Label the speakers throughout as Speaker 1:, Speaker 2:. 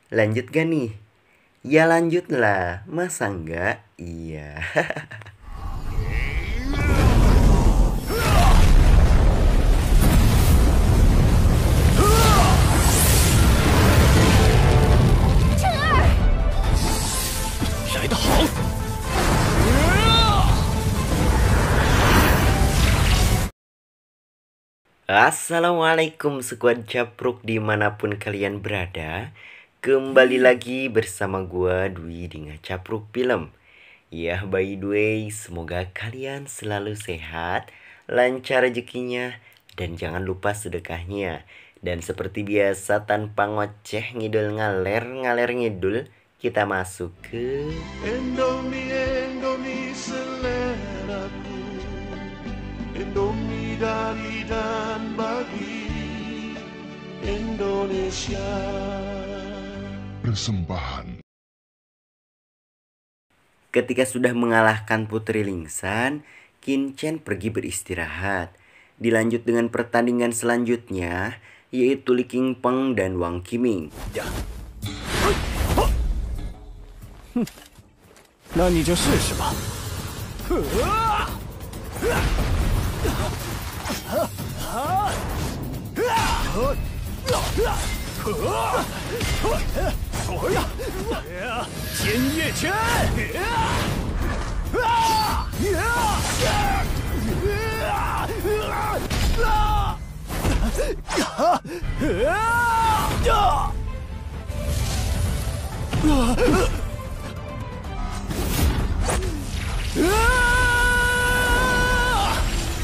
Speaker 1: Lanjut gak nih? Ya lanjut lah, masa enggak? Iya. Assalamualaikum sekuat Capruk dimanapun kalian berada. Kembali lagi bersama gua Dwi di Capruk Film. Ya, by the way, semoga kalian selalu sehat, lancar rezekinya, dan jangan lupa sedekahnya. Dan seperti biasa tanpa ngoceh ngidul ngaler ngidul, kita masuk ke
Speaker 2: Indomie, Indomie seleraku, Indomie dari dan bagi Indonesia.
Speaker 3: Persembahan.
Speaker 1: Ketika sudah mengalahkan Putri Lingsan, Qin Chen pergi beristirahat. Dilanjut dengan pertandingan selanjutnya, yaitu Li Qingpeng dan Wang Qiming.
Speaker 4: 那你就试试吧。尖月拳！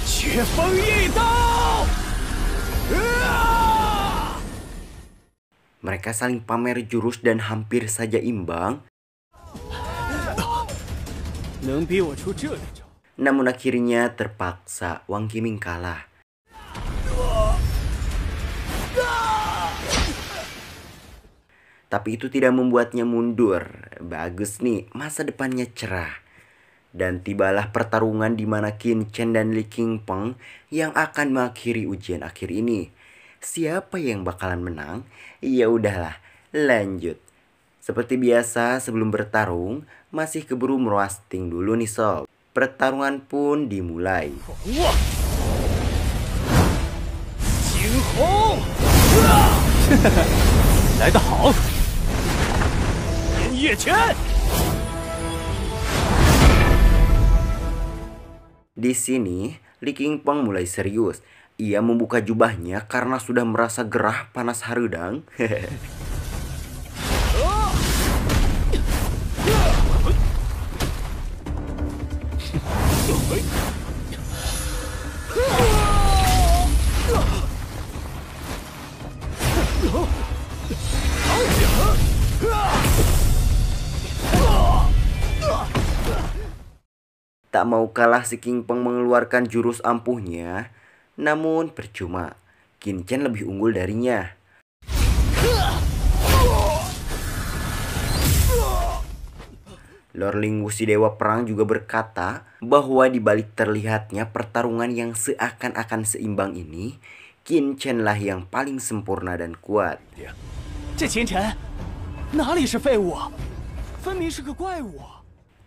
Speaker 4: 绝风一刀！
Speaker 1: Mereka saling pamer jurus dan hampir saja imbang.
Speaker 4: 能逼我出这招？
Speaker 1: Namun akhirnya terpaksa Wang Qiming kalah. Tapi itu tidak membuatnya mundur. Bagus nih, masa depannya cerah. Dan tibalah pertarungan di mana Qin Chen dan Li Qingpeng yang akan mengakhiri ujian akhir ini. Siapa yang bakalan menang? Ya udahlah, lanjut. Seperti biasa sebelum bertarung, masih keburu merosting dulu nih sob. Pertarungan pun dimulai.
Speaker 4: 惊鸿！来得好！尖月拳！
Speaker 1: Di sini, Li Qingpeng mulai serius. Ia membuka jubahnya karena sudah merasa gerah panas harudang. Tak mau kalah si Qingpeng mengeluarkan jurus ampuhnya. Namun percuma, Qin Chen lebih unggul darinya. Lord Ling Wuxi Dewa Perang juga berkata bahwa di balik terlihatnya pertarungan yang seakan-akan seimbang ini, Qin Chen lah yang paling sempurna dan kuat.
Speaker 4: 这秦晨哪里是废物啊，分明是个怪物啊！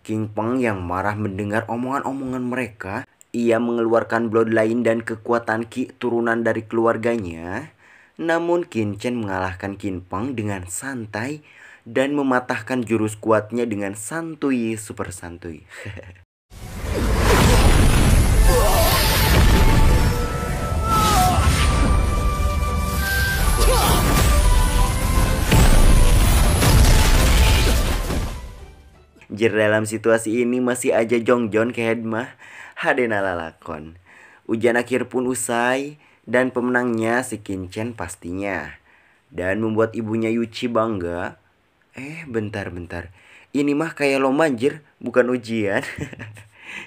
Speaker 1: Qingpeng yang marah mendengar omongan-omongan mereka, ia mengeluarkan bloodline dan kekuatan Qi turunan dari keluarganya. Namun Qin Chen mengalahkan Qingpeng dengan santai dan mematahkan jurus kuatnya dengan santuy super santuy. Jir dalam situasi ini masih aja jongjon ke Hedmah, hadena lalakon. Ujian akhir pun usai dan pemenangnya si Qin Chen pastinya. Dan membuat ibunya Yuchi bangga. Bentar. Ini mah kayak lomba anjir, bukan ujian.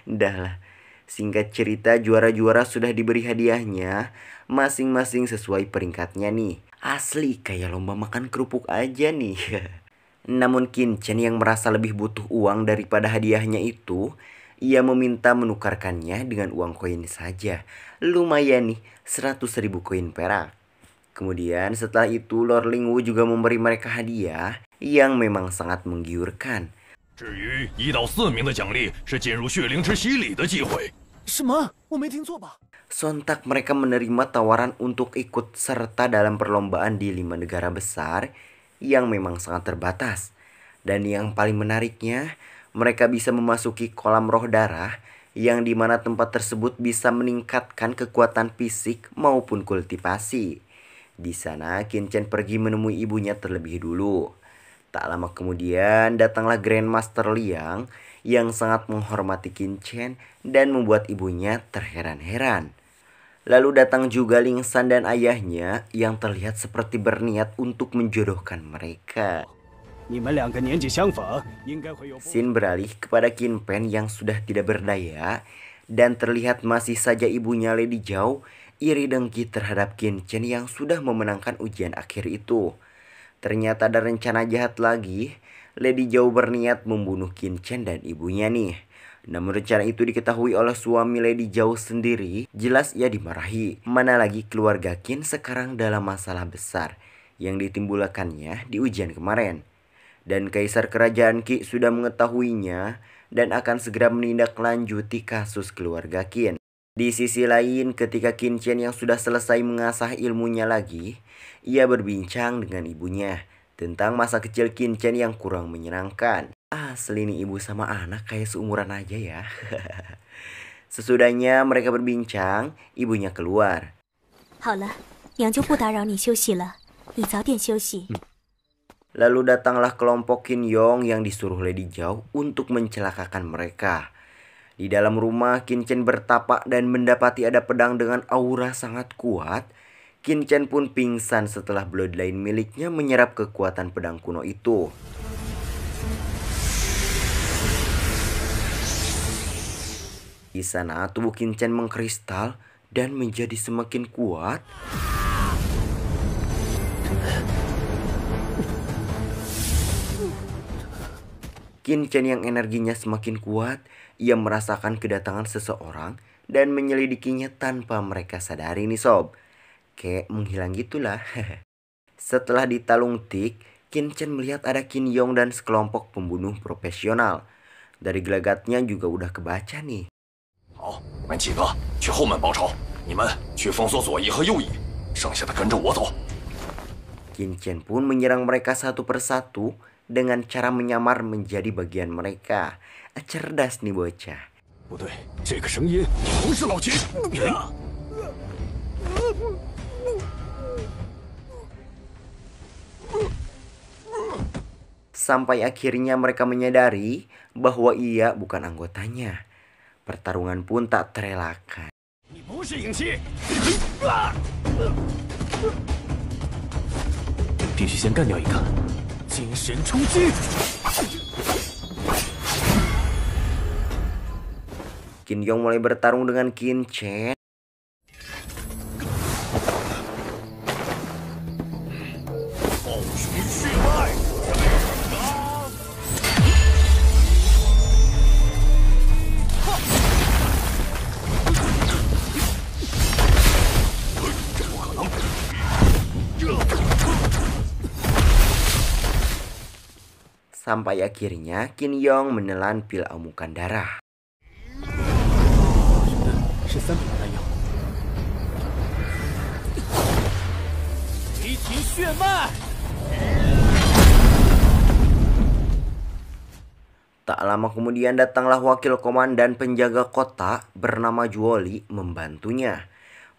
Speaker 1: Dah lah. Singkat cerita juara-juara sudah diberi hadiahnya, masing-masing sesuai peringkatnya nih. Asli kayak lomba makan kerupuk aja nih. Namun Qin Chen yang merasa lebih butuh uang daripada hadiahnya itu, ia meminta menukarkannya dengan uang koin saja. Lumayan nih, 100.000 koin perak. Kemudian setelah itu Lord Lingwu juga memberi mereka hadiah yang memang sangat menggiurkan.
Speaker 3: 至于1到4名的奖励是进入血灵池洗礼的机会。
Speaker 4: 什么？我没听错吧？
Speaker 1: Sontak mereka menerima tawaran untuk ikut serta dalam perlombaan di 5 negara besar yang memang sangat terbatas. Dan yang paling menariknya, mereka bisa memasuki kolam roh darah yang dimana tempat tersebut bisa meningkatkan kekuatan fisik maupun kultivasi. Di sana Qin Chen pergi menemui ibunya terlebih dulu. Tak lama kemudian datanglah Grandmaster Liang yang sangat menghormati Qin Chen dan membuat ibunya terheran-heran. Lalu datang juga Ling San dan ayahnya yang terlihat seperti berniat untuk menjodohkan mereka.
Speaker 4: 你们两个年纪相仿，应该会有。
Speaker 1: Xin beralih kepada Qin Pen yang sudah tidak berdaya dan terlihat masih saja ibunya Lady Zhao iri dengki terhadap Qin Chen yang sudah memenangkan ujian akhir itu. Ternyata ada rencana jahat lagi. Lady Zhao berniat membunuh Qin Chen dan ibunya nih. Namun rencana itu diketahui oleh suami Lady Zhao sendiri. Jelas ia dimarahi. Mana lagi keluarga Qin sekarang dalam masalah besar yang ditimbulkannya di ujian kemarin. Dan Kaisar Kerajaan Qi sudah mengetahuinya dan akan segera menindaklanjuti kasus keluarga Qin. Di sisi lain, ketika Qin Chen yang sudah selesai mengasah ilmunya lagi, ia berbincang dengan ibunya tentang masa kecil Qin Chen yang kurang menyenangkan. Asli nih ibu sama anak kayak seumuran aja ya. Sesudahnya mereka berbincang, ibunya keluar.
Speaker 5: 好了，娘就不打扰你休息了，你早点休息。
Speaker 1: Lalu datanglah kelompok Qin Yong yang disuruh Lady Zhao untuk mencelakakan mereka. Di dalam rumah, Qin Chen bertapak dan mendapati ada pedang dengan aura sangat kuat. Qin Chen pun pingsan setelah bloodline miliknya menyerap kekuatan pedang kuno itu. Di sana tubuh Qin Chen mengkristal dan menjadi semakin kuat. Qin Chen yang energinya semakin kuat, ia merasakan kedatangan seseorang dan menyelidikinya tanpa mereka sadari nih sob. Kayak menghilang gitulah. Setelah ditalung tik, Qin Chen melihat ada Qin Yong dan sekelompok pembunuh profesional. Dari gelagatnya juga udah kebaca nih.
Speaker 3: 好，我们几个去后门报仇，你们去封锁左翼和右翼，剩下的跟着我走。
Speaker 1: Qin Chen pun menyerang mereka satu persatu dengan cara menyamar menjadi bagian mereka. Cerdas nih bocah.
Speaker 3: 不对，这个声音不是老秦。
Speaker 1: Sampai akhirnya mereka menyadari bahwa ia bukan anggotanya. Pertarungan pun tak terelakkan.
Speaker 3: 你不是影期，
Speaker 4: 必须先干掉一个。精神冲击！
Speaker 1: Qin Yong mulai bertarung dengan Qin Chen. Sampai akhirnya Qin Yong menelan pil amukan darah.
Speaker 4: 是3品弹药。雷霆血脉。
Speaker 1: Tak lama kemudian datanglah wakil komandan penjaga kota bernama Juoli membantunya.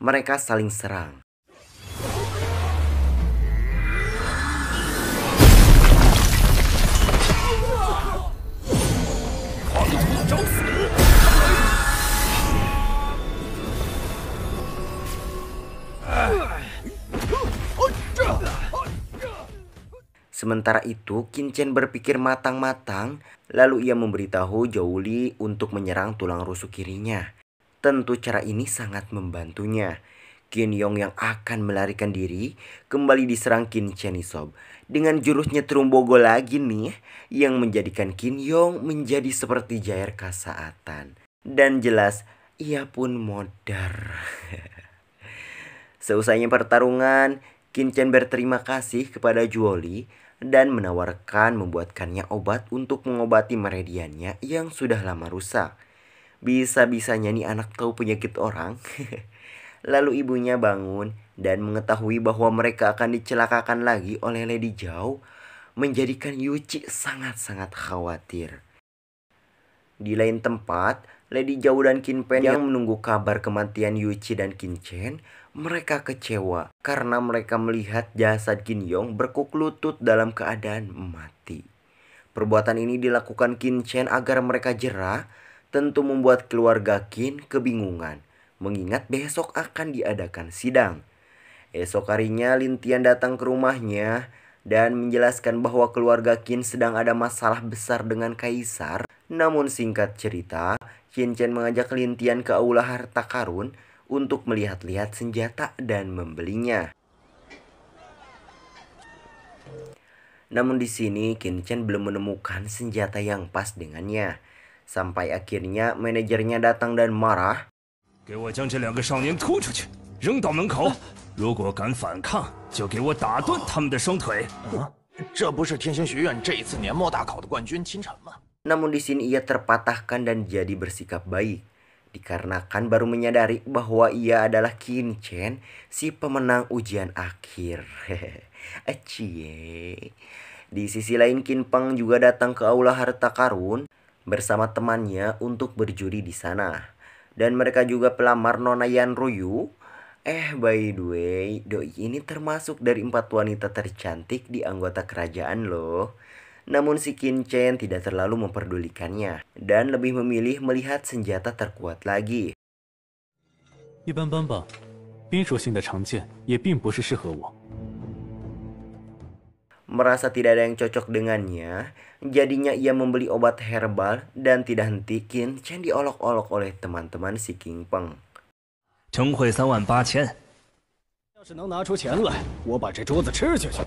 Speaker 1: Mereka saling serang. Sementara itu, Qin Chen berpikir matang-matang, lalu ia memberitahu Zhou Li untuk menyerang tulang rusuk kirinya. Tentu cara ini sangat membantunya. Qin Yong yang akan melarikan diri kembali diserang Qin Chen Isob dengan jurusnya Trumbogo lagi nih, yang menjadikan Qin Yong menjadi seperti Jair Kasaatan. Dan jelas ia pun modar. Seusainya pertarungan, Qin berterima kasih kepada Juoli dan menawarkan membuatkannya obat untuk mengobati meridiannya yang sudah lama rusak. Bisa-bisanya nih anak tahu penyakit orang. Lalu ibunya bangun dan mengetahui bahwa mereka akan dicelakakan lagi oleh Lady Zhao, menjadikan Yuqi sangat-sangat khawatir. Di lain tempat, Lady Zhao dan Qin Pen yang menunggu kabar kematian Yuqi dan Qin Chen, mereka kecewa karena mereka melihat jasad Qin Yong berkuk lutut dalam keadaan mati. Perbuatan ini dilakukan Qin Chen agar mereka jera, tentu membuat keluarga Qin kebingungan, mengingat besok akan diadakan sidang. Esok harinya Lin Tian datang ke rumahnya dan menjelaskan bahwa keluarga Qin sedang ada masalah besar dengan kaisar. Namun singkat cerita, Qin Chen mengajak Lin Tian ke aula harta karun untuk melihat-lihat senjata dan membelinya. Namun di sini Qin Chen belum menemukan senjata yang pas dengannya. Sampai akhirnya manajernya datang dan marah.
Speaker 6: 给我将这2个少年拖出去，扔到门口。如果敢反抗，就给我打断他们的双腿。
Speaker 3: 这不是天星学院这一次年末大考的冠军金晨吗？
Speaker 1: Namun di sini ia terpatahkan dan jadi bersikap baik, dikarenakan baru menyadari bahwa ia adalah Qin Chen, si pemenang ujian akhir. Acie. Di sisi lain Qin Peng juga datang ke aula harta karun bersama temannya untuk berjuri di sana. Dan mereka juga pelamar Nona Yan Ruyu. By the way, doi ini termasuk dari 4 wanita tercantik di anggota kerajaan loh. Namun si Qin Chen tidak terlalu memperdulikannya dan lebih memilih melihat senjata terkuat lagi.
Speaker 4: 一般般吧，冰属性的长剑也并不是适合我。
Speaker 1: Merasa tidak ada yang cocok dengannya, jadinya ia membeli obat herbal dan tidak henti Qin Chen diolok-olok oleh teman-teman si Qin Peng.
Speaker 6: 晨会38000。
Speaker 4: 要是能拿出钱来，我把这桌子吃下去。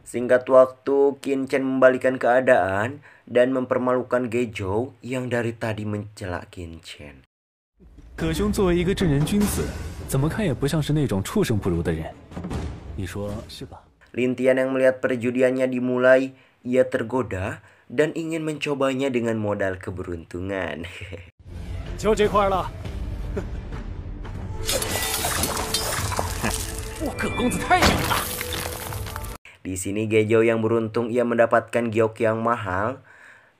Speaker 1: Singkat waktu, Qin Chen membalikan keadaan dan mempermalukan Gezhou yang dari tadi mencela Qin Chen.
Speaker 4: 葛兄作为一个正人君子，怎么看也不像是那种畜生不如的人，你说是吧？
Speaker 1: Lin Tian yang melihat perjudiannya dimulai, ia tergoda dan ingin mencobanya dengan modal keberuntungan.
Speaker 4: 就这块了。我葛公子太牛了。
Speaker 1: Di sini Gezhou yang beruntung ia mendapatkan giok yang mahal,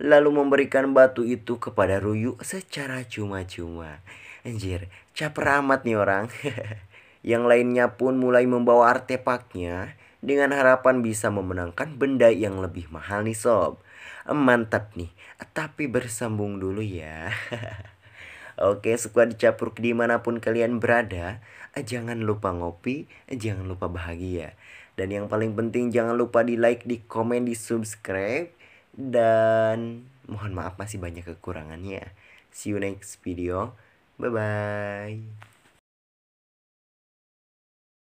Speaker 1: lalu memberikan batu itu kepada Ruyu secara cuma-cuma. Anjir, caper amat nih orang. Yang lainnya pun mulai membawa artefaknya dengan harapan bisa memenangkan benda yang lebih mahal nih sob. Mantap nih, tapi bersambung dulu ya. Oke, squad Capruk dimanapun kalian berada, jangan lupa ngopi, jangan lupa bahagia. Dan yang paling penting jangan lupa di like, di komen, di subscribe. Dan mohon maaf masih banyak kekurangannya. See you next video. Bye-bye.